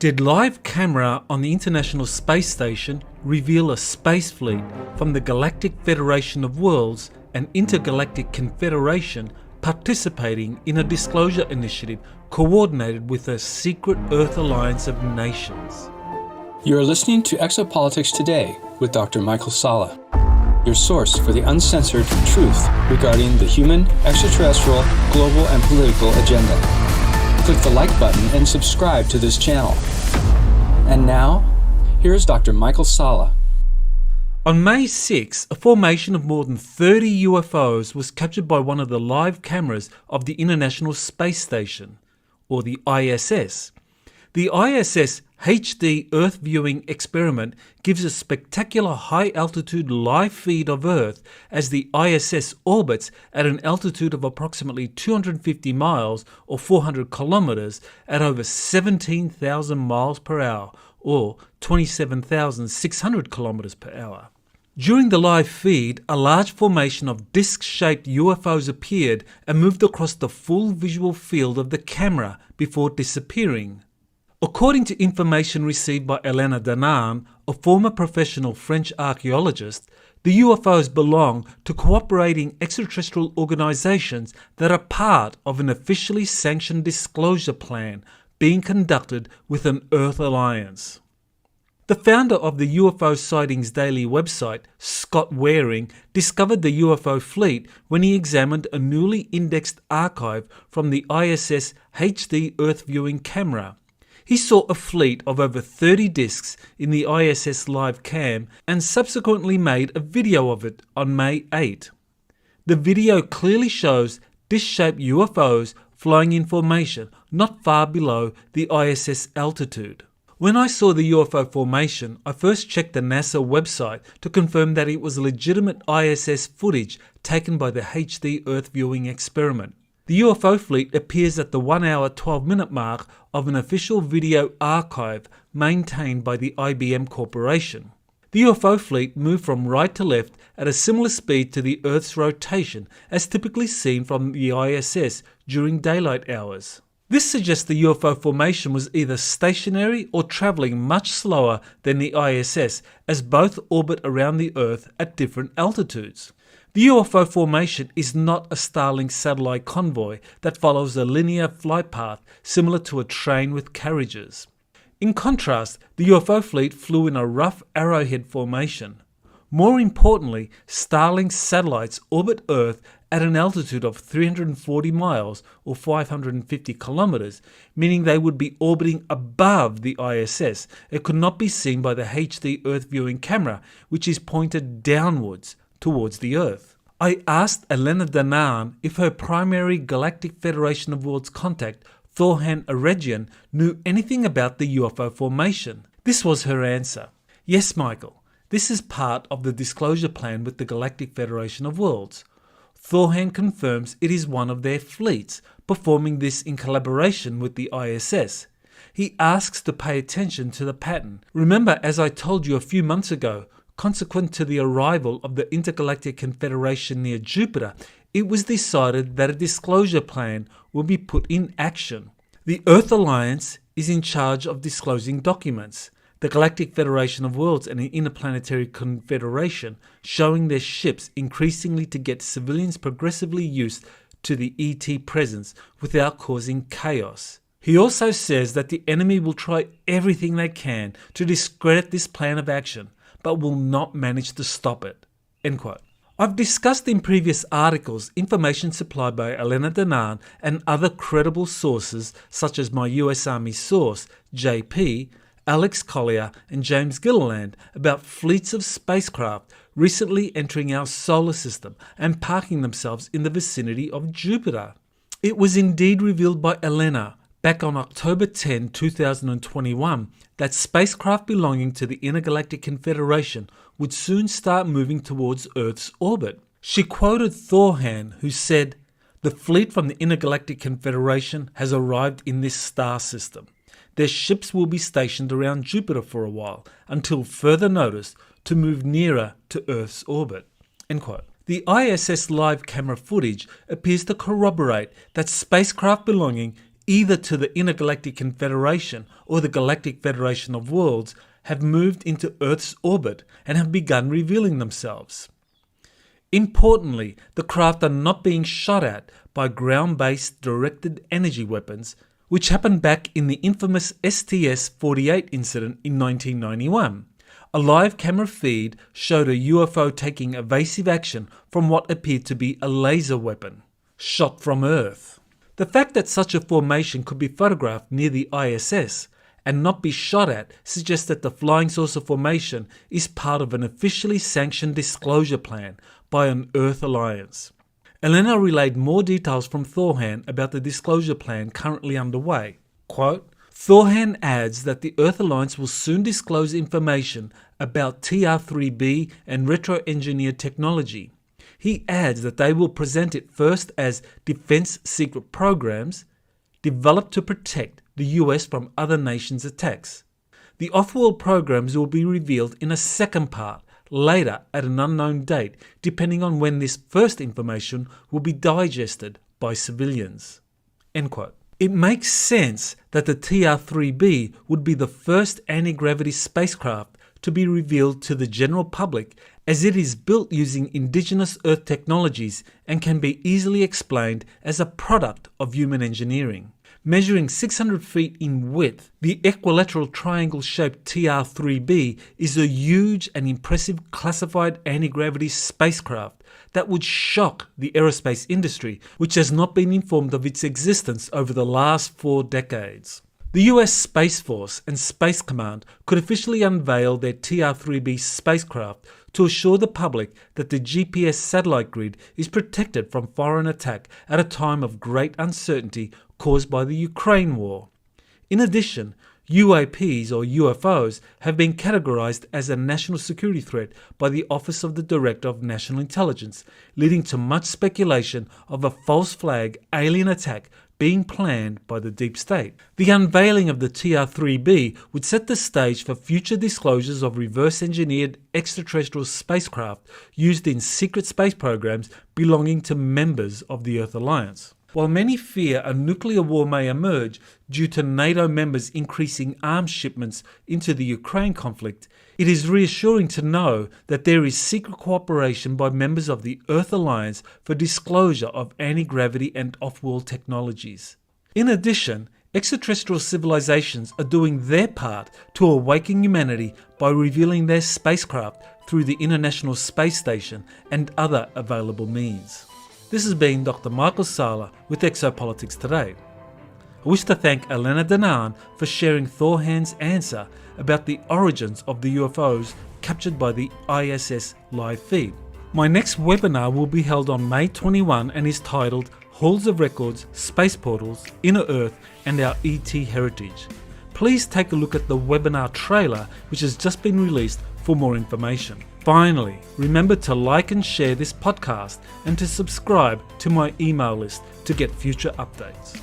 Did live camera on the International Space Station reveal a space fleet from the Galactic Federation of Worlds and Intergalactic Confederation participating in a disclosure initiative coordinated with a secret Earth alliance of nations? You are listening to Exopolitics Today with Dr. Michael Salla, your source for the uncensored truth regarding the human, extraterrestrial, global, and political agenda. Click the like button and subscribe to this channel. And now, here's Dr. Michael Salla. On May 6, a formation of more than 30 UFOs was captured by one of the live cameras of the International Space Station, or the ISS. The ISS HD Earth viewing experiment gives a spectacular high-altitude live feed of Earth as the ISS orbits at an altitude of approximately 250 miles or 400 kilometers at over 17,000 miles per hour or 27,600 kilometers per hour. During the live feed, a large formation of disc-shaped UFOs appeared and moved across the full visual field of the camera before disappearing. According to information received by Elena Danaan, a former professional French archaeologist, the UFOs belong to cooperating extraterrestrial organizations that are part of an officially sanctioned disclosure plan being conducted with an Earth alliance. The founder of the UFO Sightings Daily website, Scott Waring, discovered the UFO fleet when he examined a newly indexed archive from the ISS HD Earth viewing camera. He saw a fleet of over 30 discs in the ISS live cam and subsequently made a video of it on May 8. The video clearly shows disc-shaped UFOs flying in formation not far below the ISS altitude. When I saw the UFO formation, I first checked the NASA website to confirm that it was legitimate ISS footage taken by the HD Earth viewing experiment. The UFO fleet appears at the 1 hour 12 minute mark of an official video archive maintained by the IBM Corporation. The UFO fleet moved from right to left at a similar speed to the Earth's rotation as typically seen from the ISS during daylight hours. This suggests the UFO formation was either stationary or travelling much slower than the ISS, as both orbit around the Earth at different altitudes. The UFO formation is not a Starlink satellite convoy that follows a linear flight path similar to a train with carriages. In contrast, the UFO fleet flew in a rough arrowhead formation. More importantly, Starlink satellites orbit Earth at an altitude of 340 miles or 550 kilometers, meaning they would be orbiting above the ISS. It could not be seen by the HD Earth viewing camera, which is pointed downwards towards the Earth. I asked Elena Danaan if her primary Galactic Federation of Worlds contact, Thorhan Eregian, knew anything about the UFO formation. This was her answer. Yes, Michael. This is part of the disclosure plan with the Galactic Federation of Worlds. Thorhan confirms it is one of their fleets, performing this in collaboration with the ISS. He asks to pay attention to the pattern. Remember, as I told you a few months ago, consequent to the arrival of the Intergalactic Confederation near Jupiter, it was decided that a disclosure plan will be put in action. The Earth Alliance is in charge of disclosing documents. The Galactic Federation of Worlds and the Interplanetary Confederation showing their ships increasingly to get civilians progressively used to the ET presence without causing chaos. He also says that the enemy will try everything they can to discredit this plan of action, but will not manage to stop it. End quote. I've discussed in previous articles information supplied by Elena Danaan and other credible sources such as my US Army source, JP, Alex Collier and James Gilliland about fleets of spacecraft recently entering our solar system and parking themselves in the vicinity of Jupiter. It was indeed revealed by Elena back on October 10, 2021, that spacecraft belonging to the Intergalactic Confederation would soon start moving towards Earth's orbit. She quoted Thorhan, who said, "The fleet from the Intergalactic Confederation has arrived in this star system. Their ships will be stationed around Jupiter for a while, until further notice, to move nearer to Earth's orbit." End quote. The ISS live camera footage appears to corroborate that spacecraft belonging either to the Intergalactic Confederation or the Galactic Federation of Worlds, have moved into Earth's orbit and have begun revealing themselves. Importantly, the craft are not being shot at by ground-based directed energy weapons, which happened back in the infamous STS-48 incident in 1991. A live camera feed showed a UFO taking evasive action from what appeared to be a laser weapon, shot from Earth. The fact that such a formation could be photographed near the ISS and not be shot at suggests that the flying saucer formation is part of an officially sanctioned disclosure plan by an Earth alliance. Elena relayed more details from Thorhan about the disclosure plan currently underway. Quote, Thorhan adds that the Earth Alliance will soon disclose information about TR-3B and retro-engineered technology. He adds that they will present it first as defense secret programs developed to protect the US from other nations' attacks. The off-world programs will be revealed in a second part, later at an unknown date, depending on when this first information will be digested by civilians. End quote. It makes sense that the TR-3B would be the first anti-gravity spacecraft to be revealed to the general public, as it is built using indigenous Earth technologies and can be easily explained as a product of human engineering. Measuring 600 feet in width, the equilateral triangle-shaped TR-3B is a huge and impressive classified anti-gravity spacecraft that would shock the aerospace industry, which has not been informed of its existence over the last 4 decades. The US Space Force and Space Command could officially unveil their TR-3B spacecraft to assure the public that the GPS satellite grid is protected from foreign attack at a time of great uncertainty caused by the Ukraine war. In addition, UAPs or UFOs have been categorized as a national security threat by the Office of the Director of National Intelligence, leading to much speculation of a false flag alien attack being planned by the deep state. The unveiling of the TR-3B would set the stage for future disclosures of reverse-engineered extraterrestrial spacecraft used in secret space programs belonging to members of the Earth Alliance. While many fear a nuclear war may emerge due to NATO members increasing arms shipments into the Ukraine conflict, it is reassuring to know that there is secret cooperation by members of the Earth Alliance for disclosure of anti-gravity and off-world technologies. In addition, extraterrestrial civilizations are doing their part to awaken humanity by revealing their spacecraft through the International Space Station and other available means. This has been Dr. Michael Salla with Exopolitics Today. I wish to thank Elena Danaan for sharing Thorhan's answer about the origins of the UFOs captured by the ISS live feed. My next webinar will be held on May 21 and is titled Halls of Records, Space Portals, Inner Earth and Our ET Heritage. Please take a look at the webinar trailer which has just been released for more information. Finally, remember to like and share this podcast and to subscribe to my email list to get future updates.